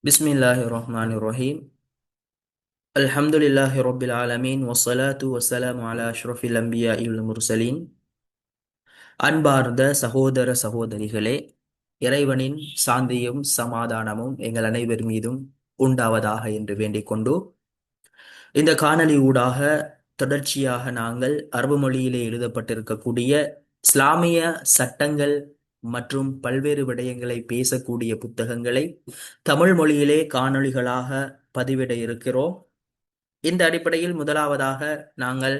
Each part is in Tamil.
பிஸ்மில்லாஹிர்ரஹ்மானிர்ரஹீம். அல்ஹம்துலில்லாஹி ரப்பில் ஆலமீன் வஸ்ஸலாத்து வஸ்ஸலாமு அலா அஷ்ரஃபில் அன்பியாஇ வல் முர்சலீன். அன்பார்ந்த சகோதர சகோதரிகளே, இறைவனின் சாந்தியும் சமாதானமும் எங்கள் அனைவர் மீதும் உண்டாவதாக என்று வேண்டிக் கொண்டு, இந்த காணொளி ஊடாக தொடர்ச்சியாக நாங்கள் அரபு மொழியிலே எழுதப்பட்டிருக்கக்கூடிய இஸ்லாமிய சட்டங்கள் மற்றும் பல்வேறு விடயங்களை பேசக்கூடிய புத்தகங்களை தமிழ் மொழியிலே காணொளிகளாக பதிவிட இருக்கிறோம். இந்த அடிப்படையில் முதலாவதாக நாங்கள்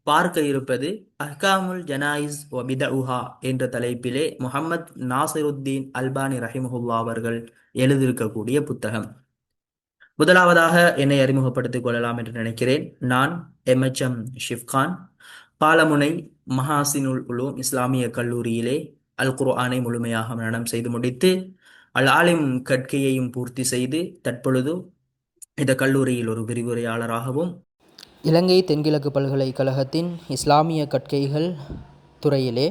பார்க்க இருப்பது அஹ்காமுல் ஜனாயிஸ் வ பிதஉஹா என்ற தலைப்பிலே முஹம்மத் நாசிருத்தீன் அல்பானி ரஹிமஹுல்லா அவர்கள் எழுதியிருக்கக்கூடிய புத்தகம். முதலாவதாக என்னை அறிமுகப்படுத்திக் கொள்ளலாம் என்று நினைக்கிறேன். நான் எம்எச்எம் ஷிஃப்கான், பாலமுனை மஹாசினுல் உலூம் இஸ்லாமிய கல்லூரியிலே அல் குர்ஆனை முழுமையாக மனனம் செய்து முடித்து அல் ஆலிம் கற்கையையும் பூர்த்தி செய்து தற்பொழுது இந்த கல்லூரியில் ஒரு விரிவுரையாளராகவும் இலங்கை தென்கிழக்கு பல்கலைக்கழகத்தின் இஸ்லாமிய கற்கைகள் துறையிலே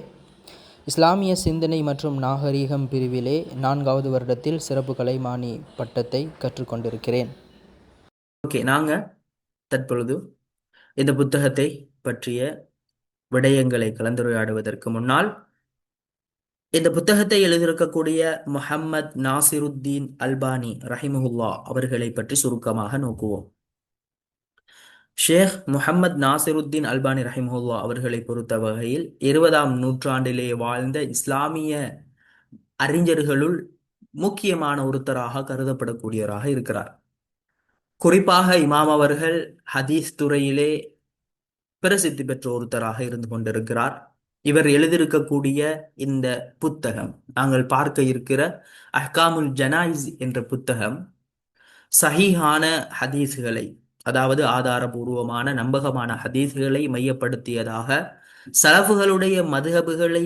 இஸ்லாமிய சிந்தனை மற்றும் நாகரீகம் பிரிவிலே 4வது வருடத்தில் சிறப்பு கலைமானி பட்டத்தை கற்றுக்கொண்டிருக்கிறேன். நாங்கள் தற்பொழுது இந்த புத்தகத்தை பற்றிய விடயங்களை கலந்துரையாடுவதற்கு முன்னால் இந்த புத்தகத்தை எழுதியிருக்கக்கூடிய முஹம்மத் நாசிருத்தீன் அல்பானி ரஹிமஹுல்லா அவர்களை பற்றி சுருக்கமாக நோக்குவோம். ஷேக் முஹம்மத் நாசிருத்தீன் அல்பானி ரஹிமஹுல்லா அவர்களை பொறுத்த வகையில் 20ஆம் நூற்றாண்டிலே வாழ்ந்த இஸ்லாமிய அறிஞர்களுள் முக்கியமான ஒருத்தராக கருதப்படக்கூடியவராக இருக்கிறார். குறிப்பாக இமாம் அவர்கள் ஹதீஸ் துறையிலே பிரசித்தி பெற்ற ஒருத்தராக இருந்து கொண்டிருக்கிறார். இவர் எழுதியிருக்கக்கூடிய இந்த புத்தகம், நாங்கள் பார்க்க இருக்கிற அஹ்காமுல் ஜனாயிஸ் என்ற புத்தகம், சஹீஹான ஹதீஸ்களை, அதாவது ஆதாரபூர்வமான நம்பகமான ஹதீஸ்களை மையப்படுத்தியதாக, சலஃபுகளுடைய மதுஹபுகளை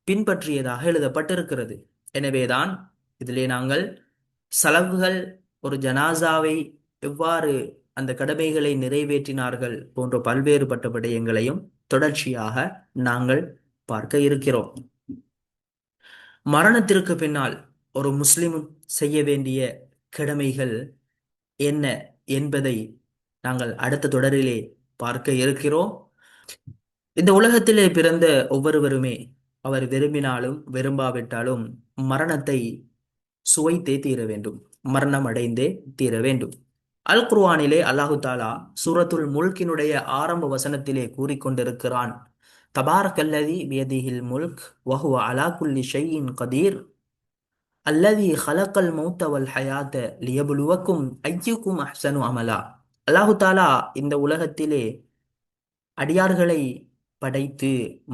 பின்பற்றியதாக எழுதப்பட்டிருக்கிறது. எனவேதான் இதிலே நாங்கள் சலஃபுகள் ஒரு ஜனாசாவை எவ்வாறு அந்த கடமைகளை நிறைவேற்றினார்கள் போன்ற பல்வேறுபட்ட விடயங்களையும் தொடர்ச்சியாக நாங்கள் பார்க்க இருக்கிறோம். மரணத்திற்கு பின்னால் ஒரு முஸ்லிம் செய்ய வேண்டிய கடமைகள் என்ன என்பதை நாங்கள் அடுத்த தொடரிலே பார்க்க இருக்கிறோம். இந்த உலகத்திலே பிறந்த ஒவ்வொருவருமே அவர் விரும்பினாலும் விரும்பாவிட்டாலும் மரணத்தை சுவைத்தே தீர வேண்டும், மரணம் அடைந்தே தீர வேண்டும். அல் குர்ஆனிலே அல்லாஹு தாலா சூரத்துல் முல்கினுடைய ஆரம்ப வசனத்திலே கூறிக்கொண்டிருக்கிறான், தபாரக்கல்லதி பியதிஹில் முல்க் வஹுவ அலா குல்லி ஷைஇன் கதீர் அல்லதி ஹலக்கல் மௌத்த வல் ஹயாத்த லியபுலுவக்கும் ஐயுக்கும் அஹ்சனு அமலா. அல்லாஹு தாலா இந்த உலகத்திலே அடியார்களை படைத்து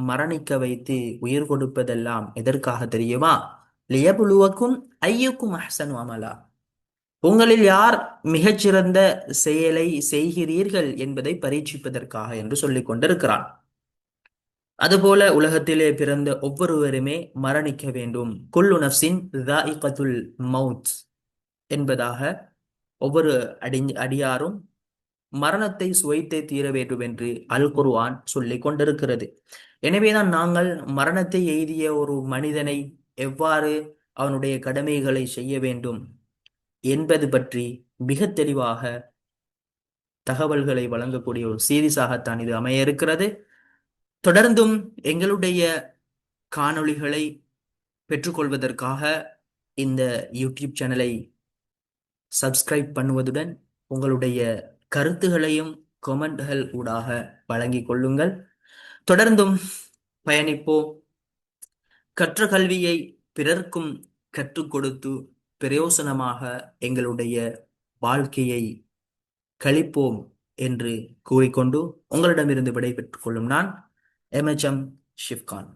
மரணிக்க வைத்து உயிர் கொடுப்பதெல்லாம் எதற்காக தெரியுமா? லியபுலுவக்கும் ஐயுக்கும் அஹ்சனு அமலா, உங்களில் யார் மிகச்சிறந்த செயலை செய்கிறீர்கள் என்பதை பரீட்சிப்பதற்காக என்று சொல்லிக் கொண்டிருக்கிறான். அதுபோல உலகத்திலே பிறந்த ஒவ்வொருவருமே மரணிக்க வேண்டும். குல்லு நஃப்ஸின் ذائقத்துல் மவுத் என்பதாக ஒவ்வொரு அடியாரும் மரணத்தை சுவைத்தே தீர வேண்டும் என்று அல் குர்ஆன் சொல்லிக் கொண்டிருக்கிறது. எனவேதான் நாங்கள் மரணத்தை எய்திய ஒரு மனிதனை எவ்வாறு அவனுடைய கடமைகளை செய்ய வேண்டும் என்பது பற்றி மிக தெளிவாக தகவல்களை வழங்கக்கூடிய ஒரு சீரிஸாகத்தான் இது அமைய இருக்கிறது. தொடர்ந்தும் எங்களுடைய காணொளிகளை பெற்றுக்கொள்வதற்காக இந்த யூடியூப் சேனலை சப்ஸ்கிரைப் பண்ணுவதுடன் உங்களுடைய கருத்துகளையும் கொமெண்ட்கள் ஊடாக வழங்கிக் கொள்ளுங்கள். தொடர்ந்தும் பயணிப்போம். கற்ற கல்வியை பிறர்க்கும் கற்றுக் கொடுத்து பிரயோசனமாக எங்களுடைய வாழ்க்கையை கழிப்போம் என்று கூறிக்கொண்டு உங்களிடமிருந்து விடை பெற்றுக் கொள்ளும் நான் எம்எச்எம் ஷிஃப்கான்.